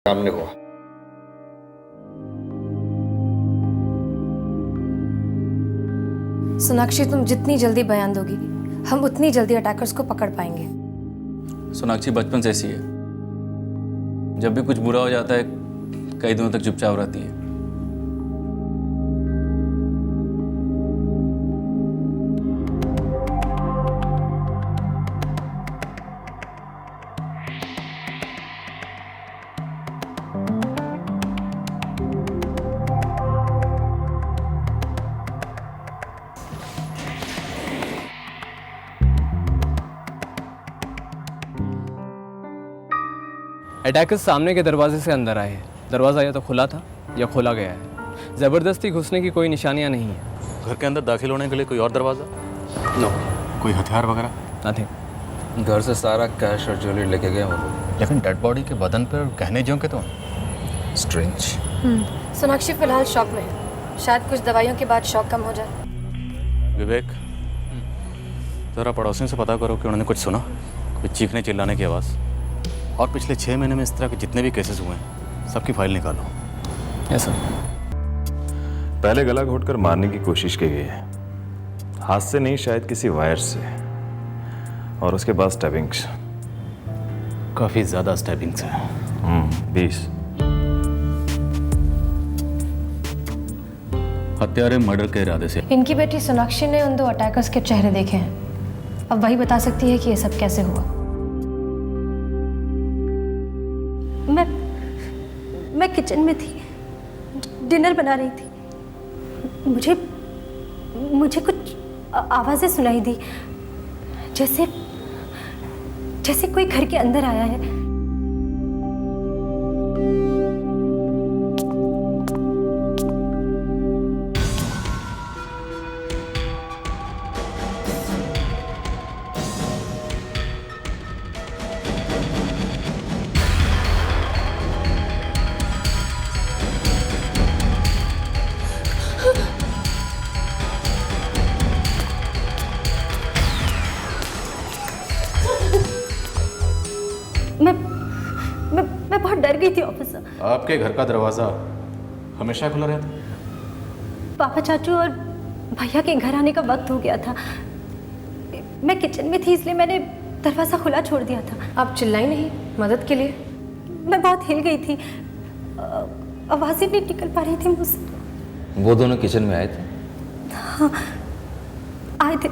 सामने हुआ। सोनाक्षी, तुम जितनी जल्दी बयान दोगी हम उतनी जल्दी अटैकर्स को पकड़ पाएंगे। सोनाक्षी बचपन से ऐसी है, जब भी कुछ बुरा हो जाता है कई दिनों तक चुपचाप रहती है। अटैकर्स सामने के दरवाजे से अंदर आए हैं। दरवाज़ा या तो खुला था या खोला गया है। ज़बरदस्ती घुसने की कोई निशानियां नहीं है। घर के अंदर दाखिल होने के लिए कोई और दरवाज़ा? नो, कोई हथियार वगैरह? नथिंग। घर से सारा कैश और ज्वेलरी लेके गए वो लोग, लेकिन डेड बॉडी के बदन पर गहने ज्यों के तो स्ट्रेंज। सोनाक्षी फिलहाल शॉक में है, शायद कुछ दवाइयों के बाद शॉक कम हो जाए। विवेक, ज़रा पड़ोसियों से पता करो कि उन्होंने कुछ सुना, कुछ चीखने चिल्लाने की आवाज़। और पिछले 6 महीने में इस तरह के जितने भी केसेस हुए हैं सबकी फाइल निकालो। ऐसा पहले गला घोटकर मारने की कोशिश की गई है, हाथ से नहीं शायद किसी वायर से, और उसके बाद स्टैबिंग्स। काफ़ी ज़्यादा स्टैबिंग्स हैं। 20। हत्यारे मर्डर के इरादे से। इनकी बेटी सोनाक्षी ने उन 2 अटैकर्स के चेहरे देखे हैं। अब वही बता सकती है कि ये सब कैसे हुआ। मैं किचन में थी, डिनर बना रही थी। मुझे कुछ आवाज़ें सुनाई दी, जैसे कोई घर के अंदर आया है। मैं बहुत डर गई थी ऑफिसर। आपके घर का दरवाज़ा हमेशा खुला रहता? पापा चाचू और भैया के घर आने का वक्त हो गया था। मैं किचन में थी इसलिए मैंने दरवाज़ा खुला छोड़ दिया था। आप चिल्लाई नहीं मदद के लिए? मैं बहुत हिल गई थी, आवाज़ें नहीं निकल पा रही थी मुझसे। वो दोनों किचन में आए थे? हाँ, आए थे।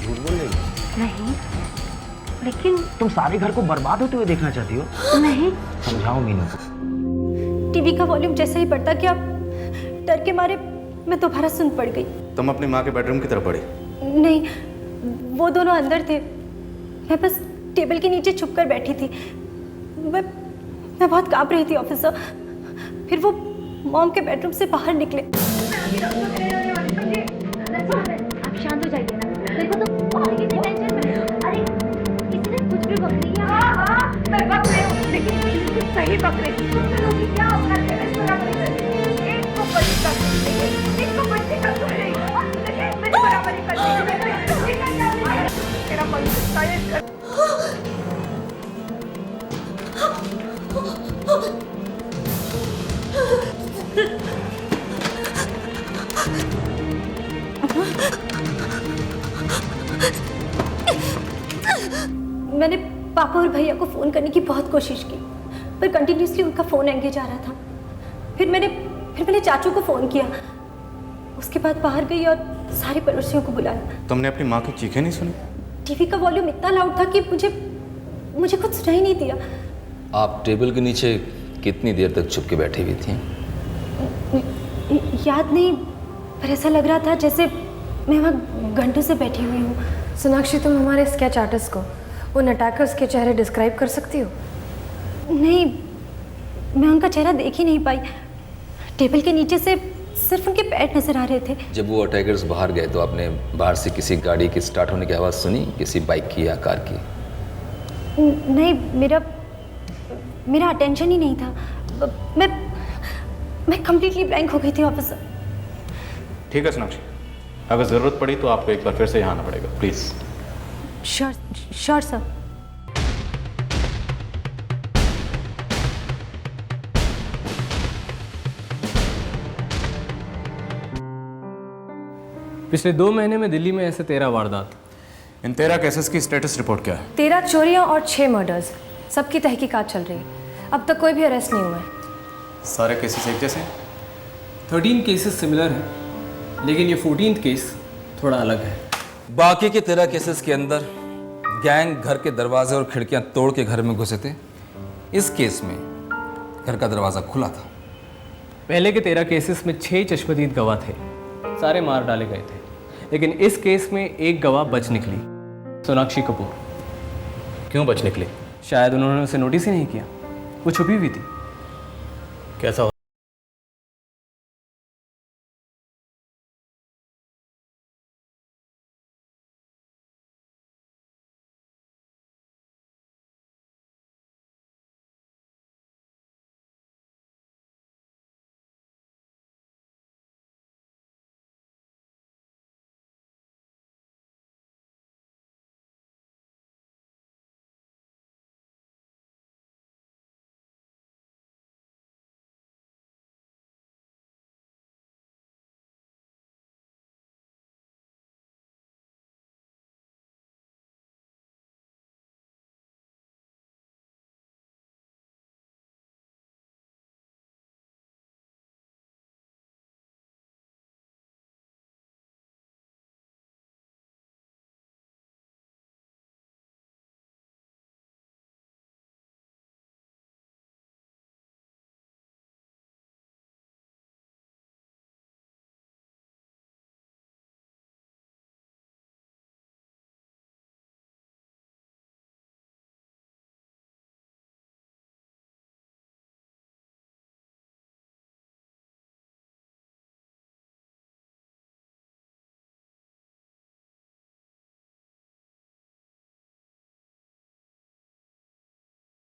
झूठ बोल रही हो? नहीं, लेकिन तुम सारे घर को बर्बाद होते हुए देखना चाहती हो? नहीं। समझाओ मीनू। टीवी का वॉल्यूम जैसे ही बढ़ता गया, डर के मारे मैं दोबारा सुन पड़ गई। तुम अपनी माँ के बेडरूम की तरफ बढ़ी? नहीं, वो दोनों अंदर थे। मैं बस टेबल के नीचे छुप कर बैठी थी। मैं बहुत कांप रही थी ऑफिसर। फिर वो मॉम के बेडरूम से बाहर निकले। आप शांत हो जाइए ना। देखो तो कितनी टेंशन में। अरे किसी ने कुछ भी बक रही है। हाँ, मैं बक रही हूँ, लेकिन बिल्कुल सही बक रही हूँ। तुम लोगों की क्या औकात है इस तरह बकने? एक को बच्ची का सुन रही हूँ, मेरी बराबरी कर रही है। मेरा मन करता है मैंने पापा और भैया को फ़ोन करने की बहुत कोशिश की, पर कंटिन्यूसली उनका फ़ोन एंगेज आ रहा था। फिर मैंने चाचू को फ़ोन किया। उसके बाद बाहर गई और सारे पड़ोसियों को बुलाया। तुमने अपनी माँ की चीखें नहीं सुनी? टीवी का वॉल्यूम इतना लाउड था कि मुझे कुछ सुनाई नहीं दिया। आप टेबल के नीचे कितनी देर तक छुप के बैठी हुई थी? याद नहीं, पर ऐसा लग रहा था जैसे मैं वहाँ घंटों से बैठी हुई हूँ। सोनाक्षी, तुम हमारे स्केच आर्टिस्ट को उन अटैकर्स के चेहरे डिस्क्राइब कर सकती हो? नहीं, मैं उनका चेहरा देख ही नहीं पाई। टेबल के नीचे से सिर्फ उनके पैर नजर आ रहे थे। जब वो अटैकर्स बाहर गए तो आपने बाहर से किसी गाड़ी की स्टार्ट होने की आवाज़ सुनी, किसी बाइक की या कार की? नहीं, मेरा अटेंशन ही नहीं था। मैं कंप्लीटली ब्लैंक हो गई थी ऑफिसर। ठीक है सोनाक्षी, अगर ज़रूरत पड़ी तो आपको एक बार फिर से यहाँ आना पड़ेगा, प्लीज़। Sure sir. पिछले 2 महीने में दिल्ली में ऐसे 13 वारदात। इन 13 केसेस की स्टेटस रिपोर्ट क्या है? 13 चोरियां और 6 मर्डर्स, सबकी तहकीकात चल रही है। अब तक कोई भी अरेस्ट नहीं हुआ है। सारे केसेस एक जैसे हैं? 13 केसेस सिमिलर हैं, लेकिन ये 14th केस थोड़ा अलग है। बाकी के 13 केसेस के अंदर गैंग घर के दरवाजे और खिड़कियां तोड़ के घर में घुसे थे। इस केस में घर का दरवाज़ा खुला था। पहले के 13 केसेस में 6 चश्मदीद गवाह थे, सारे मार डाले गए थे। लेकिन इस केस में एक गवाह बच निकली, सोनाक्षी कपूर। क्यों बच निकले? शायद उन्होंने उसे नोटिस ही नहीं किया, वो छुपी हुई थी। कैसा?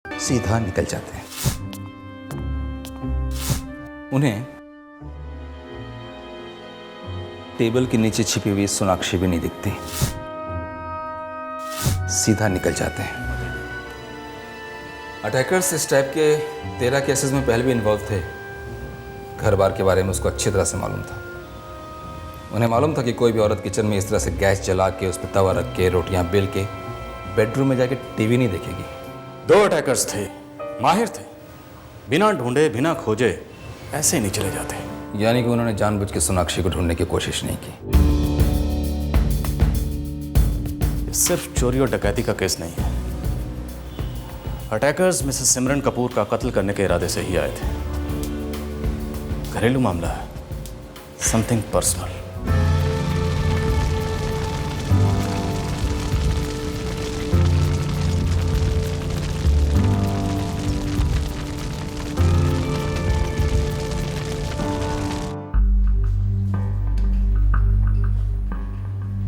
सीधा निकल जाते हैं। उन्हें टेबल के नीचे छिपी हुई सोनाक्षी भी नहीं दिखती, सीधा निकल जाते हैं। अटैकर्स इस टाइप के 13 केसेस में पहले भी इन्वॉल्व थे। घर बार के बारे में उसको अच्छी तरह से मालूम था। उन्हें मालूम था कि कोई भी औरत किचन में इस तरह से गैस जला के उस पर तवा रख के रोटियां बेल के बेडरूम में जाके टीवी नहीं देखेगी। 2 अटैकर्स थे, माहिर थे, बिना ढूंढे बिना खोजे ऐसे नहीं चले जाते। यानी कि उन्होंने जानबूझ के सोनाक्षी को ढूंढने की कोशिश नहीं की। ये सिर्फ चोरी और डकैती का केस नहीं है। अटैकर्स मिसेस सिमरन कपूर का कत्ल करने के इरादे से ही आए थे। घरेलू मामला है, समथिंग पर्सनल।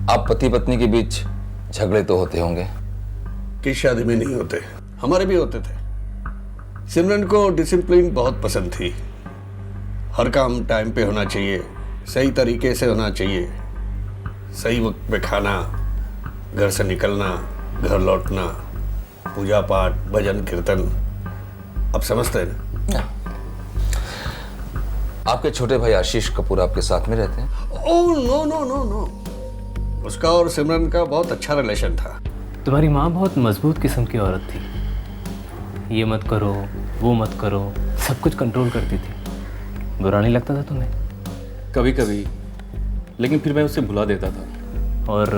आप पति पत्नी के बीच झगड़े तो होते होंगे? किस शादी में नहीं होते, हमारे भी होते थे। सिमरन को डिसिप्लिन बहुत पसंद थी। हर काम टाइम पे होना चाहिए, सही तरीके से होना चाहिए, सही वक्त पे खाना, घर से निकलना, घर लौटना, पूजा पाठ, भजन कीर्तन। आप समझते हैं ना? आपके छोटे भाई आशीष कपूर आपके साथ में रहते हैं? Oh no no no no, उसका और सिमरन का बहुत अच्छा रिलेशन था। तुम्हारी माँ बहुत मजबूत किस्म की औरत थी। ये मत करो, वो मत करो, सब कुछ कंट्रोल करती थी। बुरा नहीं लगता था तुम्हें? कभी कभी, लेकिन फिर मैं उसे भुला देता था। और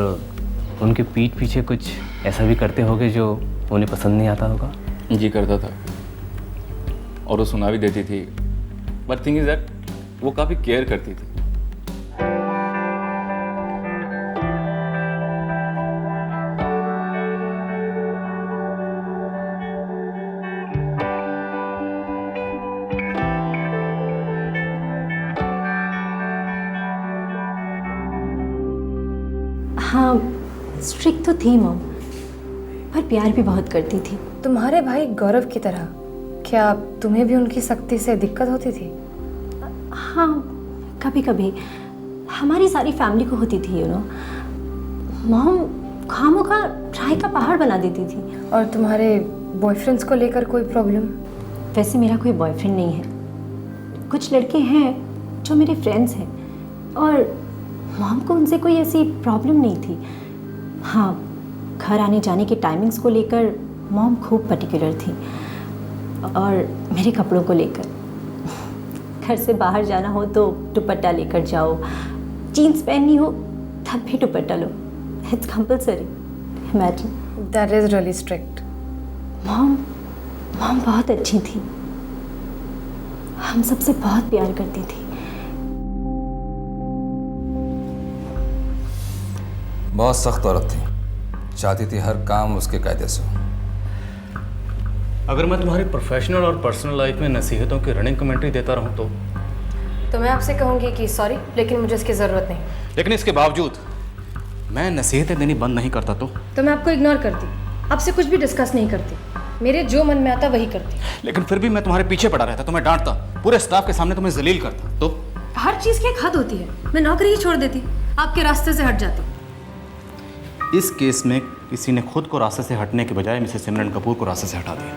उनके पीठ पीछे कुछ ऐसा भी करते होगे जो उन्हें पसंद नहीं आता होगा? जी करता था, और वो सुना भी देती थी। बट थिंग इज दैट वो काफ़ी केयर करती थी। स्ट्रिक्ट तो थी मॉम, पर प्यार भी बहुत करती थी। तुम्हारे भाई गौरव की तरह क्या तुम्हें भी उनकी सख्ती से दिक्कत होती थी? हाँ, कभी कभी हमारी सारी फैमिली को होती थी, मॉम खामोखा ट्राई का पहाड़ बना देती थी। और तुम्हारे बॉयफ्रेंड्स को लेकर कोई प्रॉब्लम? वैसे मेरा कोई बॉयफ्रेंड नहीं है, कुछ लड़के हैं जो मेरे फ्रेंड्स हैं, और मॉम को उनसे कोई ऐसी प्रॉब्लम नहीं थी। हाँ, घर आने जाने के टाइमिंग्स को लेकर मॉम खूब पर्टिकुलर थी, और मेरे कपड़ों को लेकर घर से बाहर जाना हो तो दुपट्टा लेकर जाओ, जीन्स पहननी हो तब भी दुपट्टा लो, it's compulsory. Imagine. That is really strict. Mom बहुत अच्छी थी, हम सबसे बहुत प्यार करती थी। बहुत सख्त औरत थी, चाहती थी हर काम उसके कायदे से हो। अगर मैं तुम्हारी प्रोफेशनल और पर्सनल लाइफ में नसीहतों की रनिंग कमेंट्री देता रहूं तो मैं आपसे कहूँगी कि सॉरी, लेकिन मुझे इसकी ज़रूरत नहीं। लेकिन इसके बावजूद मैं नसीहतें देनी बंद नहीं करता तो मैं आपको इग्नोर करती, आपसे कुछ भी डिस्कस नहीं करती, मेरे जो मन में आता वही करती। लेकिन फिर भी मैं तुम्हारे पीछे पड़ा रहता, तुम्हें डांटता, पूरे स्टाफ के सामने तुम्हें जलील करता। तो हर चीज़ की एक हद होती है, मैं नौकरी ही छोड़ देती, आपके रास्ते से हट जाती। इस केस में किसी ने खुद को रास्ते से हटने के बजाय मिसेस सिमरन कपूर को रास्ते से हटा दिया,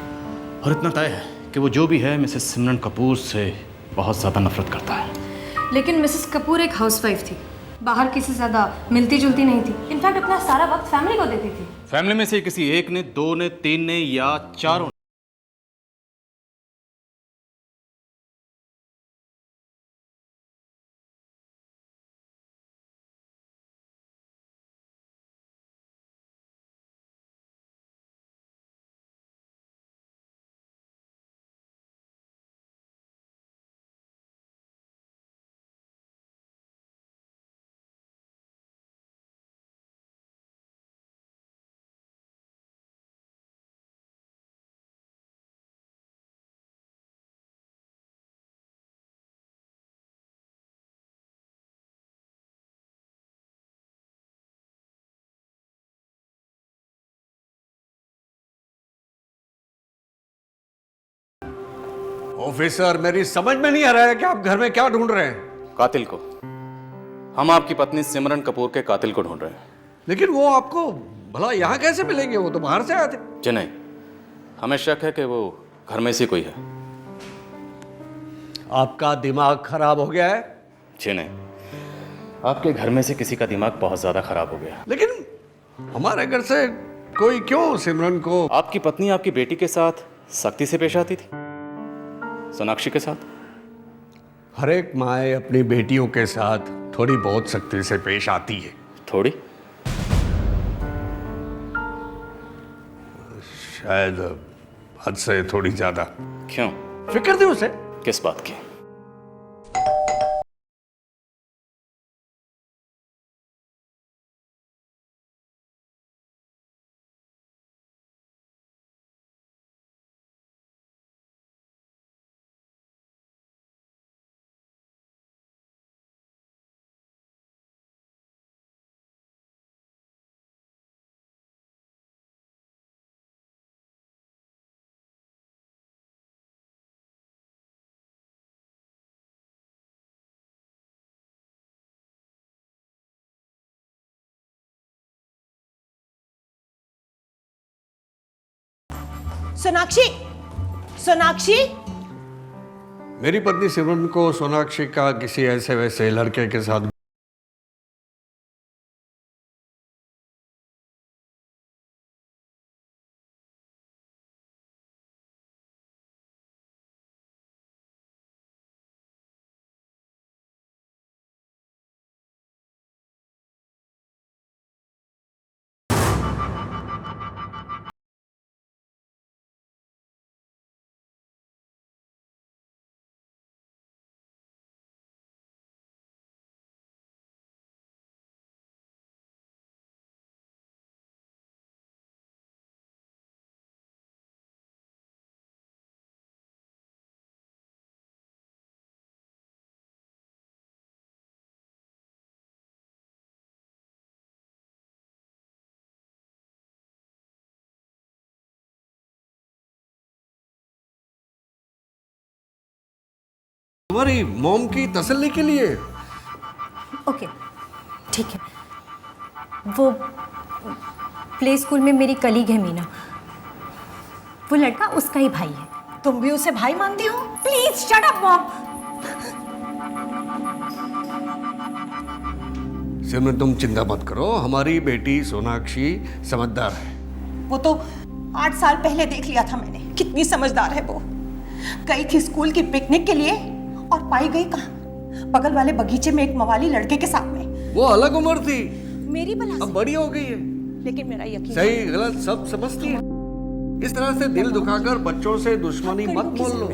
और इतना तय है कि वो जो भी है मिसेस सिमरन कपूर से बहुत ज़्यादा नफरत करता है। लेकिन मिसेस कपूर एक हाउसवाइफ थी, बाहर किसी से ज़्यादा मिलती जुलती नहीं थी, इनफैक्ट अपना सारा वक्त फैमिली को देती थी। फैमिली में से किसी एक ने, दो ने, तीन ने या चारों ने? ऑफिसर, मेरी समझ में नहीं आ रहा है कि आप घर में क्या ढूंढ रहे हैं। कातिल को। हम आपकी पत्नी सिमरन कपूर के कातिल को ढूंढ रहे हैं। लेकिन वो आपको भला यहाँ कैसे मिलेंगे, वो तो बाहर से आए थे। जी नहीं, हमें शक है कि वो घर में से कोई है। आपका दिमाग खराब हो गया है? जी नहीं, आपके घर में से किसी का दिमाग बहुत ज्यादा खराब हो गया। लेकिन हमारे घर से कोई क्यों सिमरन को? आपकी पत्नी आपकी बेटी के साथ सख्ती से पेश आती थी, सोनाक्षी के साथ। हर एक माँ अपनी बेटियों के साथ थोड़ी बहुत सख्ती से पेश आती है। थोड़ी? शायद हद से थोड़ी ज्यादा। क्यों? फिक्र थी उसे। किस बात की? सोनाक्षी, सोनाक्षी। मेरी पत्नी सिमरन को सोनाक्षी का किसी ऐसे वैसे लड़के के साथ हमारी मॉम की तसल्ली के लिए। ओके, ठीक है। वो प्ले स्कूल में मेरी कलीग है मीना, वो लड़का उसका ही भाई है। तुम भी उसे भाई मानती हो? Please shut up mom. Simran तुम चिंता मत करो, हमारी बेटी सोनाक्षी समझदार है। वो तो 8 साल पहले देख लिया था मैंने, कितनी समझदार है वो। गई थी स्कूल की पिकनिक के लिए और पाई गई कहाँ? बगल वाले बगीचे में एक मवाली लड़के के साथ में। वो अलग उम्र थी, मेरी बला अब बड़ी हो गई है। लेकिन मेरा यकीन सही गलत सब समझती है। इस तरह से दिल दुखाकर बच्चों से दुश्मनी मत बोल लो।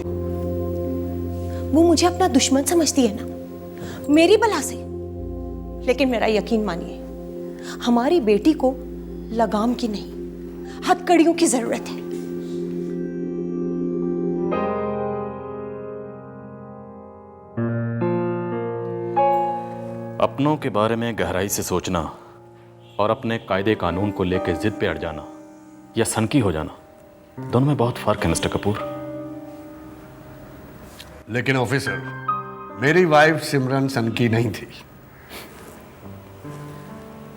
वो मुझे अपना दुश्मन समझती है ना, मेरी बला से। लेकिन मेरा यकीन मानिए, हमारी बेटी को लगाम की नहीं, हथकड़ियों की जरूरत है। अपनों के बारे में गहराई से सोचना और अपने कायदे कानून को लेकर जिद पे अड़ जाना या सनकी हो जाना, दोनों में बहुत फर्क है मिस्टर कपूर। लेकिन ऑफिसर, मेरी वाइफ सिमरन सनकी नहीं थी।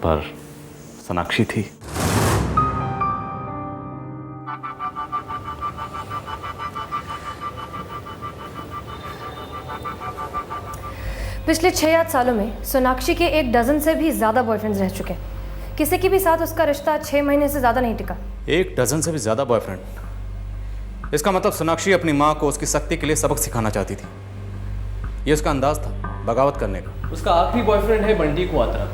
पर सोनाक्षी थी। पिछले 6 सालों में सोनाक्षी के 1 डजन से भी ज़्यादा बॉयफ्रेंड्स रह चुके हैं। किसी के भी साथ उसका रिश्ता 6 महीने से ज़्यादा नहीं टिका। 1 डजन से भी ज़्यादा बॉयफ्रेंड? इसका मतलब सोनाक्षी अपनी माँ को उसकी सख्ती के लिए सबक सिखाना चाहती थी। ये उसका अंदाज था बगावत करने का। उसका आखिरी बॉयफ्रेंड है बंटी क्वात्रा।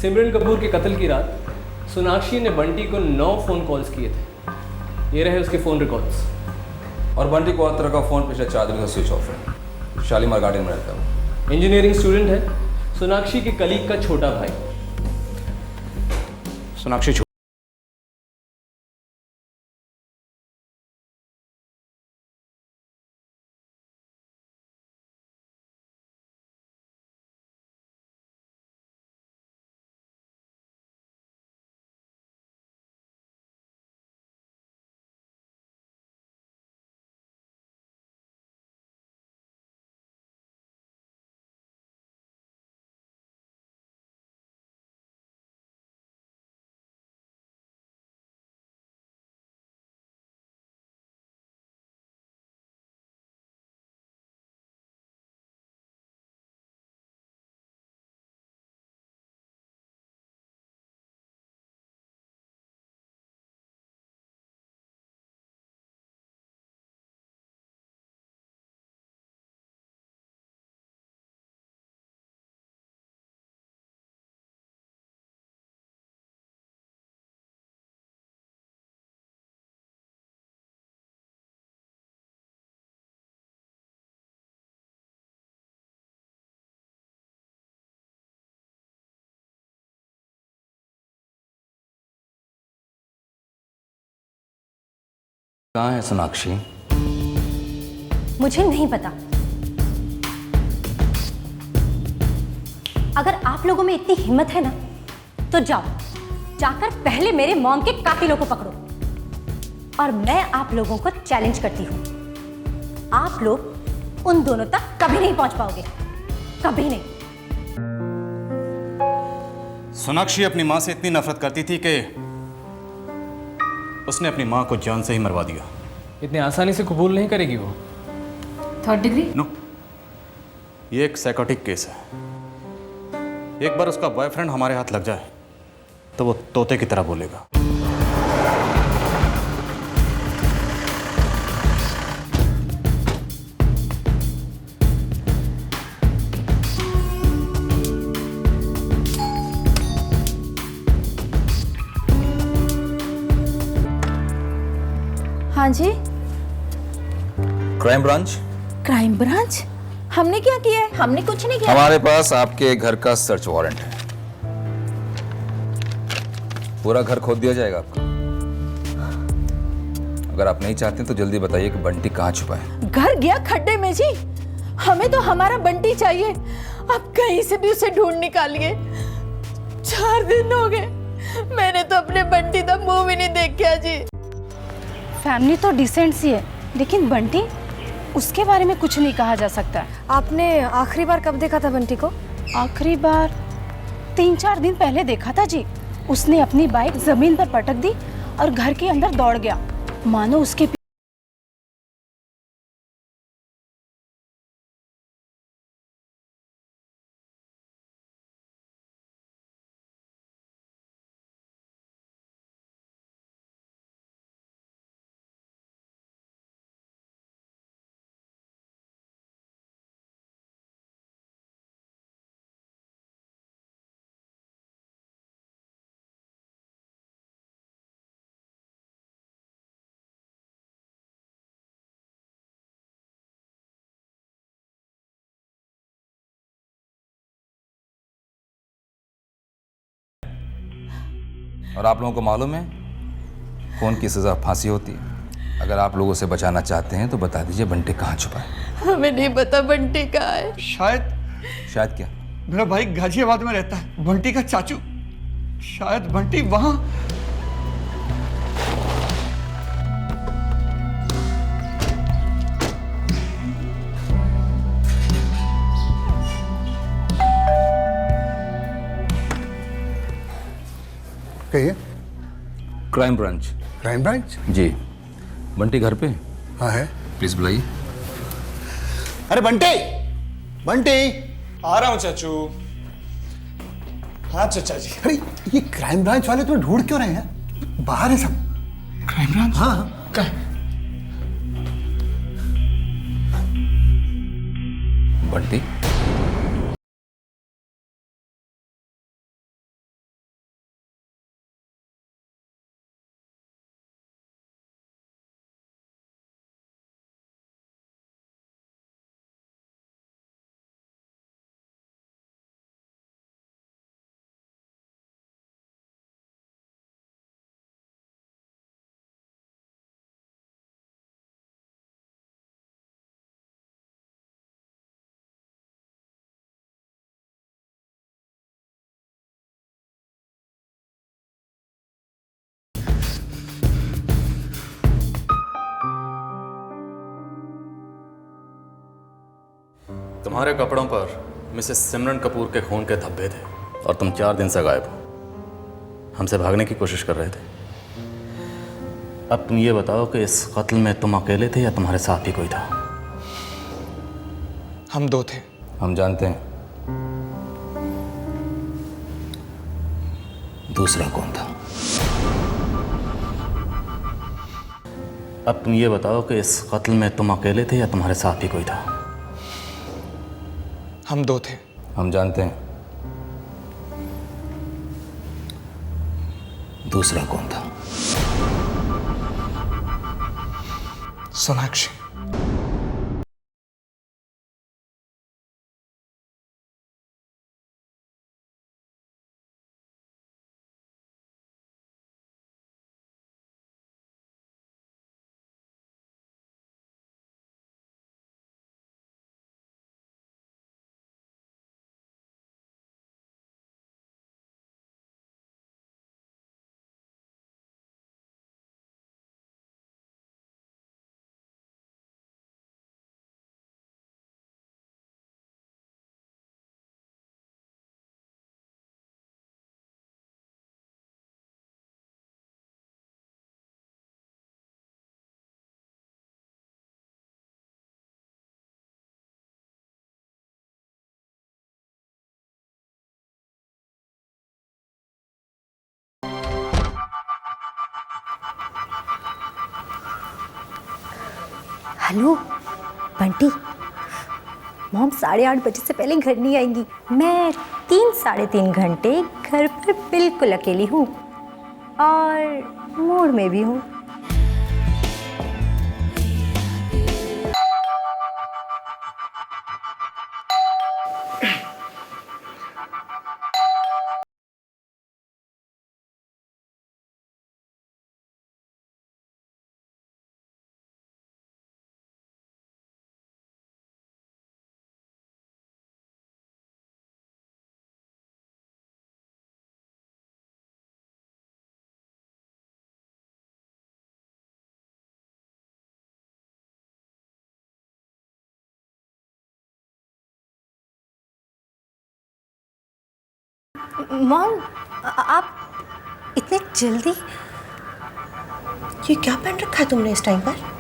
सिमरन कपूर के कत्ल की रात सोनाक्षी ने बंटी को 9 फ़ोन कॉल्स किए थे। ये रहे उसके फ़ोन रिकॉर्ड्स। और बंटी क्वात्रा का फ़ोन पिछले 4 दिन का स्विच ऑफ है। शालीमार गार्डन में रहता है। इंजीनियरिंग स्टूडेंट है, सोनाक्षी के कलीग का छोटा भाई। सोनाक्षी कहाँ है सोनाक्षी? मुझे नहीं पता। अगर आप लोगों में इतनी हिम्मत है ना, तो जाओ, जाकर पहले मेरे मॉम के कातिलों को पकड़ो। और मैं आप लोगों को चैलेंज करती हूं, आप लोग उन दोनों तक कभी नहीं पहुंच पाओगे, कभी नहीं। सोनाक्षी अपनी माँ से इतनी नफरत करती थी कि उसने अपनी माँ को जान से ही मरवा दिया। इतने आसानी से कबूल नहीं करेगी वो। 3rd degree? नो, ये एक साइकोटिक केस है। एक बार उसका बॉयफ्रेंड हमारे हाथ लग जाए तो वो तोते की तरह बोलेगा। हाँ जी, क्राइम ब्रांच? Crime branch? हमने क्या किया है? हमने कुछ नहीं किया। हमारे पास आपके घर का सर्च वारंट है। पूरा घर खोद दिया जाएगा आपका। अगर आप नहीं चाहते तो जल्दी बताइए कि बंटी कहाँ छुपा है। घर गया खड्डे में जी। हमें तो हमारा बंटी चाहिए। अब कहीं से भी उसे ढूंढ निकालिए। 4 दिन हो गए, मैंने तो अपने बंटी का मुंह भी नहीं देखा जी। फैमिली तो डिसेंट सी है, लेकिन बंटी, उसके बारे में कुछ नहीं कहा जा सकता। आपने आखिरी बार कब देखा था बंटी को? आखिरी बार 3-4 दिन पहले देखा था जी। उसने अपनी बाइक जमीन पर पटक दी और घर के अंदर दौड़ गया, मानो उसके और आप लोगों को मालूम है खून की सज़ा फांसी होती है। अगर आप लोग उसे बचाना चाहते हैं तो बता दीजिए बंटी कहाँ छुपा है। हमें नहीं पता बंटी कहाँ है। शायद क्या? मेरा भाई गाजियाबाद में रहता है, बंटी का चाचू। शायद बंटी वहां। कहिए। Crime branch. Crime branch? जी। बंटी घर पे? हाँ है। प्लीज बुलाइए। अरे बंटी, बंटी। आ रहा हूँ चाचू। हाँ चाचा जी। अरे ये क्राइम ब्रांच वाले तुम्हें ढूंढ क्यों रहे हैं? बाहर है सब। Crime branch? हाँ। क्या? बंटी तुम्हारे कपड़ों पर मिसेस सिमरन कपूर के खून के धब्बे थे और तुम 4 दिन से गायब हो। हमसे भागने की कोशिश कर रहे थे। अब तुम ये बताओ कि इस कत्ल में तुम अकेले थे या तुम्हारे साथ भी कोई था? हम 2 थे। हम जानते हैं। दूसरा कौन था? अब तुम ये बताओ कि इस कत्ल में तुम अकेले थे या तुम्हारे साथ भी कोई था? हम 2 थे। हम जानते हैं। दूसरा कौन था? सोनाक्षी। हेलो बंटी, मॉम 8:30 बजे से पहले घर नहीं आएंगी। मैं 3-3.5 घंटे घर पर बिल्कुल अकेली हूँ और मूड में भी हूँ। मॉम, आप इतने जल्दी? ये क्या पहन रखा है तुमने इस टाइम पर?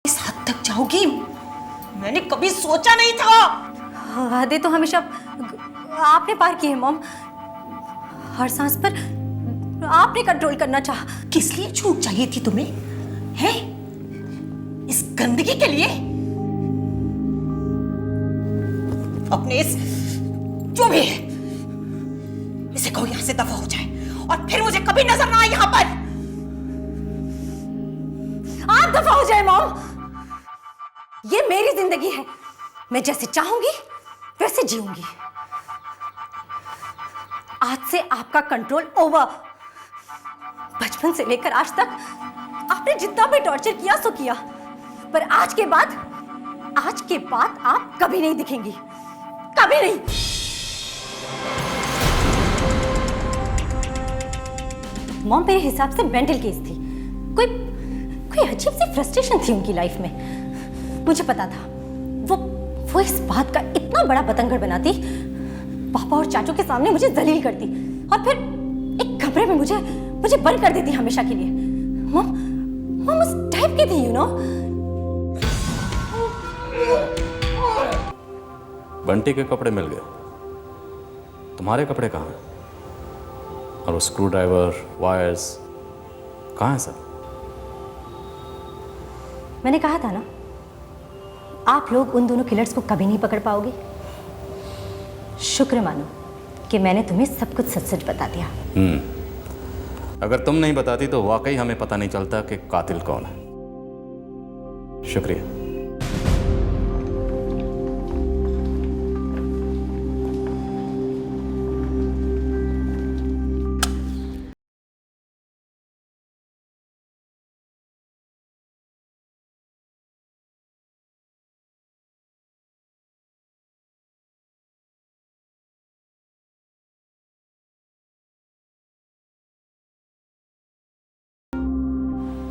इस हद तक जाओगी? मैंने कभी सोचा नहीं था। हदें तो हमेशा आपने पार की है मॉम। हर सांस पर आपने कंट्रोल करना चाहा। किस लिए छूट चाहिए थी तुम्हें? हैं? इस गंदगी के लिए? अपने इस जो भी है इसे कहो यहां से दफा हो जाए और फिर मुझे कभी नजर ना आए यहां पर। आप दफा हो जाए मॉम। ये मेरी जिंदगी है, मैं जैसे चाहूंगी वैसे जीऊंगी। आज से आपका कंट्रोल ओवर। बचपन से लेकर आज तक आपने जितना भी टॉर्चर किया सो किया, पर आज के बाद आप कभी नहीं दिखेंगी, कभी नहीं। मॉम मेरे हिसाब से मेंटल केस थी। कोई अजीब सी फ्रस्ट्रेशन थी उनकी लाइफ में। मुझे पता था वो इस बात का इतना बड़ा बतंगड़ बनाती, पापा और चाचू के सामने मुझे जलील करती और फिर एक कमरे में मुझे बंद कर देती हमेशा के लिए। मॉम उस टाइप की थी, यू नो। बंटी के कपड़े मिल गए, तुम्हारे कपड़े कहाँ हैं? और वो स्क्रू ड्राइवर, वायर्स कहाँ हैं सब? मैंने कहा था ना, आप लोग उन दोनों किलर्स को कभी नहीं पकड़ पाओगे। शुक्र मानो कि मैंने तुम्हें सब कुछ सच सच बता दिया। अगर तुम नहीं बताती तो वाकई हमें पता नहीं चलता कि कातिल कौन है। शुक्रिया।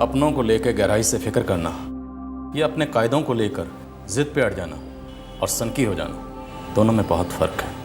अपनों को लेकर गहराई से फिक्र करना या अपने कायदों को लेकर जिद पे अड़ जाना और सनकी हो जाना, दोनों में बहुत फर्क है।